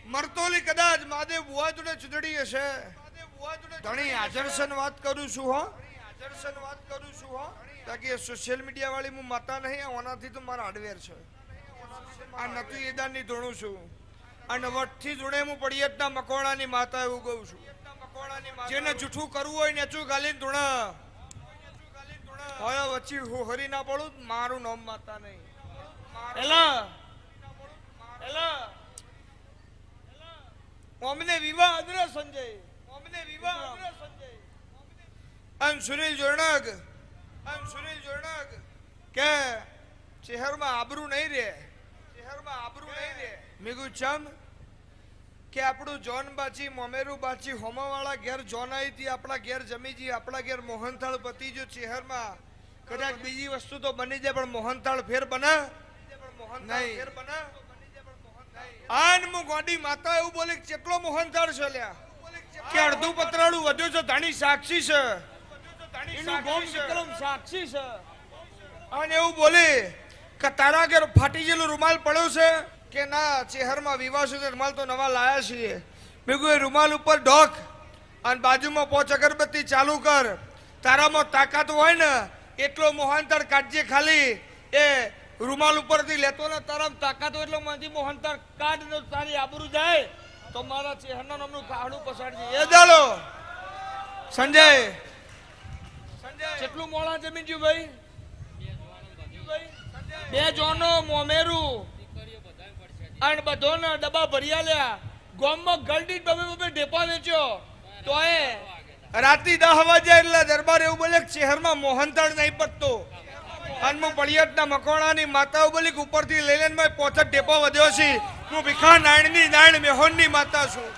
મરતોલી કદાચ મહાદેવ બુવા જોડે ચૂંટણી હશે ઘણી હાજરસન વાત કરું છું હો તાકી સોશિયલ મીડિયા વાળી હું માતા નહીં ઓનાથી તો મારા હાર્ડવેર છે આ નતું એદાનની ધોણું છું અને વટથી જોડે હું પડિયતના મકોડાની માતા એવું કહું છું જેને જૂઠું કરવું હોય નેચું ગાલીને ધોણા હોય વચ્ચે હું હરી ના પડું મારું નામ માતા નહીં એલા અમને વિવાહ અદ્ર સંજય અન સુનિલ જોરણગ કે શહેરમાં આબરૂ નહીં રે મેગુ ચમ કે આપણું જોન બાચી મોમેરું બાચી હોમાવાળા ઘેર જોન આવી હતી આપણા ઘેર જમીજી આપણા ઘેર મોહનથાળ પતી જો શહેરમાં કદાચ બીજી વસ્તુ તો બની જાય પણ મોહનથાળ ફેર બના નહીં આન મુ ગોડી માતા એવું બોલે કેટલો મોહનથાળ છે લ્યા કે અડધું પતરાળું વધ્યું છે ધાણી સાક્ષી છે એનું ગોમ વિક્રમ સાક્ષી છે અને એવું બોલે કે તારા ઘેર ફાટી ગયેલું રૂમાલ પડ્યો છે કે ના શહેરમાં વિવાહ છે રૂમાલ તો નવા લાયા છીએ મેં એ રૂમાલ ઉપર ઢોક અને બાજુમાં 5 અગરબત્તી ચાલુ કર તારામાં તાકાત હોય ને એટલો મોહનથાળ કાઢજે ખાલી એ રૂમાલ ઉપરથી લેતો ને તારામાં તાકાત હોય એટલો માંથી મોહનથાળ કાઢ ને તારી આબરૂ જાય તો મારા ચહેરના નામનું કાહડું પસાડજે એ દાડો સંજય કેટલું મોળા જમીન જ્યું ભાઈ 2 જોનો મોમેરું અને બધોને ડબ્બા ભર્યા લ્યા ગોમમાં ગલડી બબે ઢેપા વેચ્યો તો એ રાતી 10 વાગે એટલે દરબાર એવું બોલે કે શહેરમાં મોહનથાળ નહીં પડતો અને હું પડિયતના મકોણાની માતાઓ બોલી કે ઉપરથી લઈ લઈને 5 ઢેપા વધ્યો છે હું ભીખા નાયણની નાયણ મેહોનની માતા છું